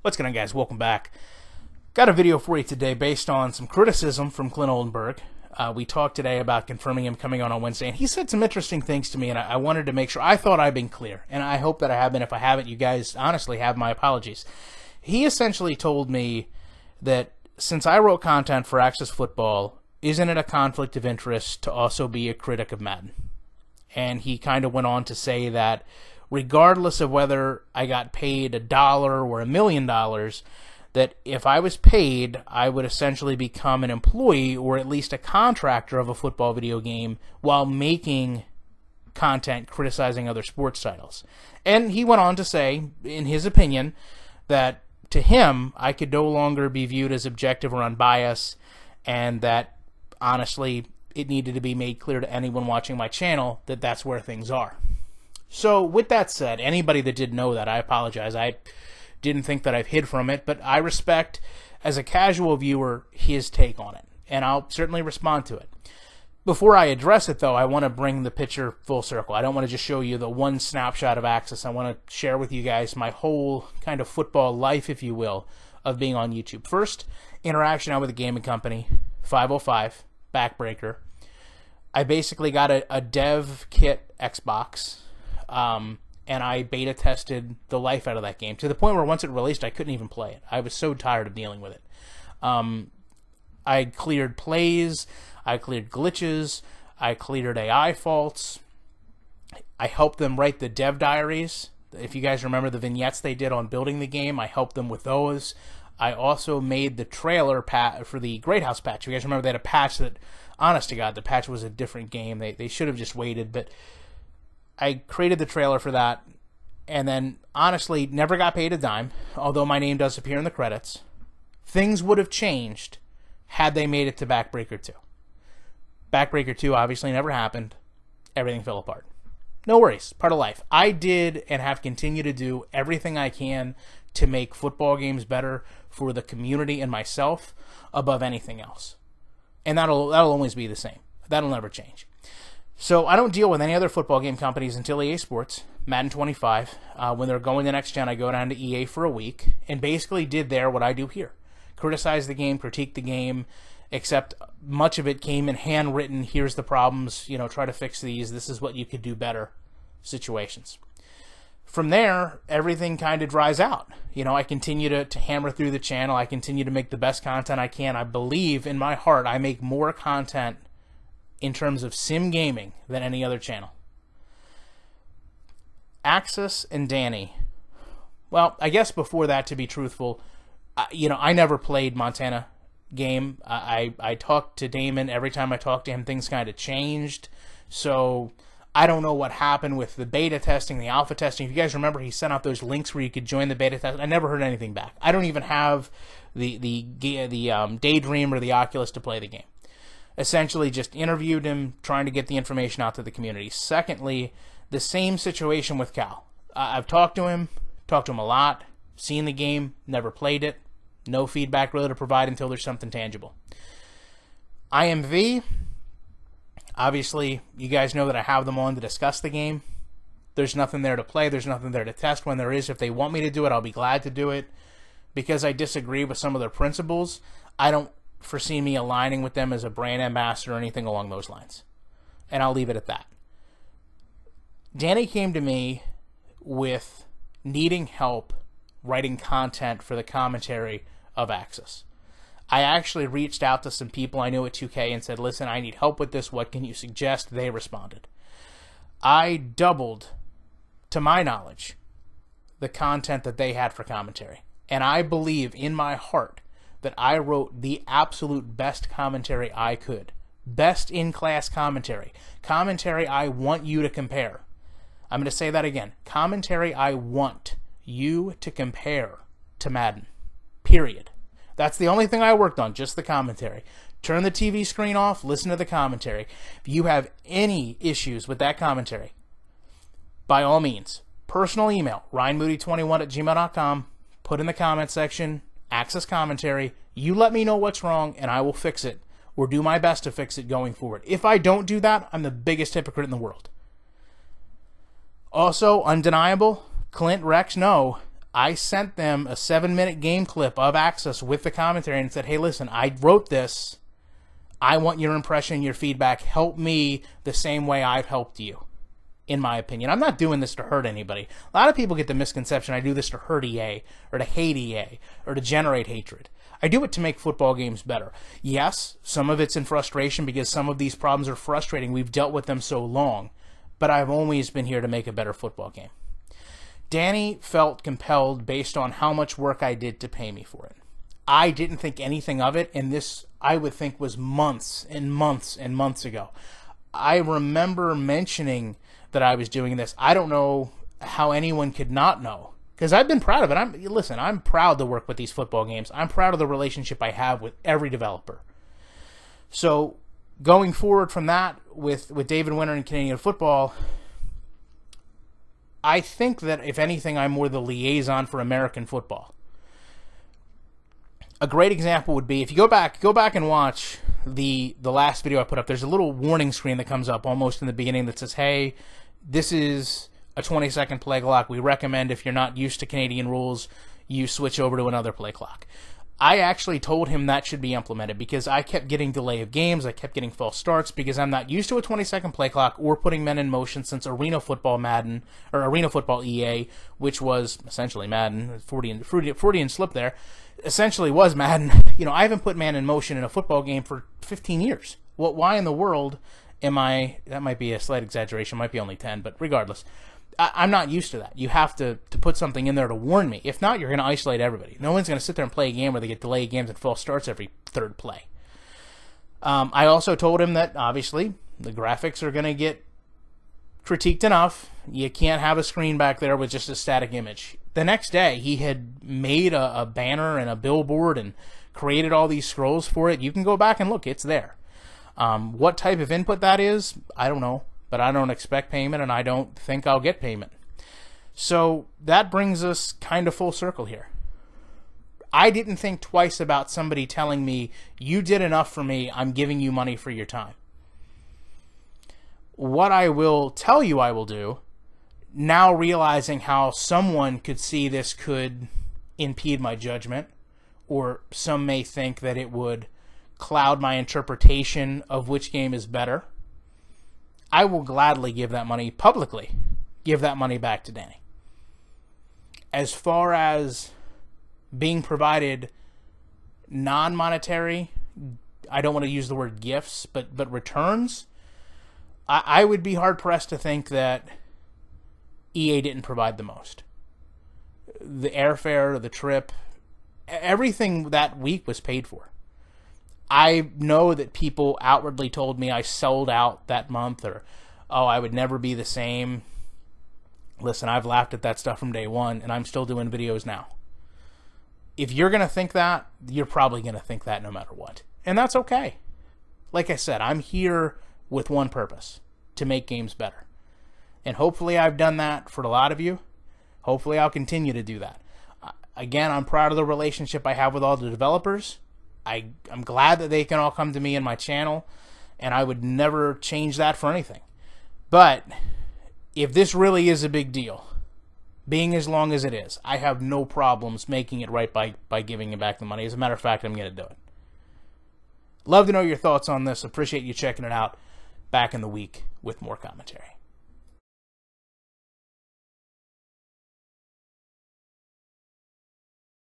What's going on, guys? Welcome back. Got a video for you today based on some criticism from Clint Oldenburg. We talked today about confirming him coming on Wednesday, and he said some interesting things to me, and I wanted to make sure. I thought I'd been clear, and I hope that I have been. If I haven't, you guys honestly have my apologies. He essentially told me that since I wrote content for Access Football, isn't it a conflict of interest to also be a critic of Madden? And he kind of went on to say that regardless of whether I got paid $1 or $1 million, that if I was paid, I would essentially become an employee or at least a contractor of a football video game while making content criticizing other sports titles. And he went on to say, in his opinion, that to him, I could no longer be viewed as objective or unbiased, and that, honestly, it needed to be made clear to anyone watching my channel that that's where things are. So, with that said, anybody that didn't know that, I apologize. I didn't think that I've hid from it, but I respect, as a casual viewer, his take on it, and I'll certainly respond to it. Before I address it, though, I want to bring the picture full circle. I don't want to just show you the one snapshot of Access. I want to share with you guys my whole kind of football life, if you will, of being on YouTube. First, interaction out with a gaming company, 505, Backbreaker. I basically got a dev kit Xbox, and I beta tested the life out of that game to the point where once it released, I couldn't even play it. I was so tired of dealing with it. I cleared plays, I cleared glitches, I cleared AI faults. I helped them write the dev diaries. If you guys remember the vignettes they did on building the game, I helped them with those. I also made the trailer for the Great House patch. You guys remember they had a patch that, honest to God, the patch was a different game. They should have just waited, but I created the trailer for that, and then, honestly, never got paid a dime, although my name does appear in the credits. Things would have changed had they made it to Backbreaker 2. Backbreaker 2 obviously never happened. Everything fell apart. No worries. Part of life. I did and have continued to do everything I can to make football games better for the community and myself above anything else. And that'll always be the same. That'll never change. So I don't deal with any other football game companies until EA Sports, Madden 25. When they're going to next gen, I go down to EA for a week and basically did there what I do here. Criticize the game, critique the game, except much of it came in handwritten, here's the problems, try to fix these, this is what you could do better situations. From there, everything kind of dries out. I continue to hammer through the channel. I continue to make the best content I can. I believe in my heart I make more content in terms of sim gaming than any other channel. Access and Danny. Well, I guess before that, to be truthful, I never played Montana game. I talked to Damon. Every time I talked to him, things kind of changed. So I don't know what happened with the beta testing, the alpha testing. If you guys remember, he sent out those links where you could join the beta test. I never heard anything back. I don't even have the Daydream or the Oculus to play the game. Essentially just interviewed him, trying to get the information out to the community. Secondly, the same situation with Cal. I've talked to him a lot, seen the game, never played it. No feedback really to provide until there's something tangible. IMV, obviously, you guys know that I have them on to discuss the game. There's nothing there to play. There's nothing there to test. When there is, if they want me to do it, I'll be glad to do it. Because I disagree with some of their principles, I don't foresee me aligning with them as a brand ambassador or anything along those lines. And I'll leave it at that. Danny came to me with needing help writing content for the commentary of Access. I actually reached out to some people I knew at 2K and said, listen, I need help with this. What can you suggest? They responded. I doubled, to my knowledge, the content that they had for commentary. And I believe in my heart that I wrote the absolute best commentary I could. Best in-class commentary. Commentary I want you to compare. I'm going to say that again. Commentary I want you to compare to Madden. Period. That's the only thing I worked on, just the commentary. Turn the TV screen off, listen to the commentary. If you have any issues with that commentary, by all means, personal email, ryanmoody21@gmail.com, put in the comment section, Access commentary, you let me know what's wrong and I will fix it, or do my best to fix it going forward. If I don't do that, I'm the biggest hypocrite in the world. Also, undeniable, Clint, Rex, no, I sent them a 7-minute game clip of Access with the commentary and said, hey, listen, I wrote this. I want your impression, your feedback. Help me the same way I've helped you, in my opinion. I'm not doing this to hurt anybody. A lot of people get the misconception I do this to hurt EA, or to hate EA, or to generate hatred. I do it to make football games better. Yes, some of it's in frustration because some of these problems are frustrating. We've dealt with them so long. But I've always been here to make a better football game. Danny felt compelled based on how much work I did to pay me for it. I didn't think anything of it, and this, I would think, was months and months and months ago. I remember mentioning that I was doing this. I don't know how anyone could not know, because I've been proud of it. Listen, I'm proud to work with these football games. I'm proud of the relationship I have with every developer. So, going forward from that, with David Winter and Canadian football, I think that, if anything, I'm more the liaison for American football. A great example would be, if you go back and watch the last video I put up, there's a little warning screen that comes up almost in the beginning that says, hey, this is a 20-second play clock. We recommend, if you're not used to Canadian rules, you switch over to another play clock. I actually told him that should be implemented because I kept getting delay of games, I kept getting false starts because I'm not used to a 20-second play clock or putting men in motion since Arena Football Madden, or Arena Football EA, which was essentially Madden, Freudian slip there, essentially was Madden. You know, I haven't put man in motion in a football game for 15 years. Well, why in the world am I, that might be a slight exaggeration, might be only 10, but regardless, I'm not used to that. You have to put something in there to warn me. If not, you're going to isolate everybody. No one's going to sit there and play a game where they get delayed games and false starts every third play. I also told him that, obviously, the graphics are going to get critiqued enough. You can't have a screen back there with just a static image. The next day, he had made a banner and a billboard and created all these scrolls for it. You can go back and look. It's there. What type of input that is, I don't know. But I don't expect payment, and I don't think I'll get payment. So that brings us kind of full circle here. I didn't think twice about somebody telling me, you did enough for me, I'm giving you money for your time. What I will tell you I will do, now realizing how someone could see this could impede my judgment, or some may think that it would cloud my interpretation of which game is better, I will gladly give that money publicly, give that money back to Danny. As far as being provided non-monetary, I don't want to use the word gifts, but returns, I would be hard-pressed to think that EA didn't provide the most. The airfare, the trip, everything that week was paid for. I know that people outwardly told me I sold out that month, or, oh, I would never be the same. Listen, I've laughed at that stuff from day one, and I'm still doing videos now. If you're going to think that, you're probably going to think that no matter what. And that's okay. Like I said, I'm here with one purpose, to make games better. And hopefully I've done that for a lot of you. Hopefully I'll continue to do that. Again, I'm proud of the relationship I have with all the developers. I'm glad that they can all come to me in my channel, and I would never change that for anything. But if this really is a big deal, being as long as it is, I have no problems making it right by giving you back the money. As a matter of fact, I'm going to do it. Love to know your thoughts on this. Appreciate you checking it out. Back in the week with more commentary.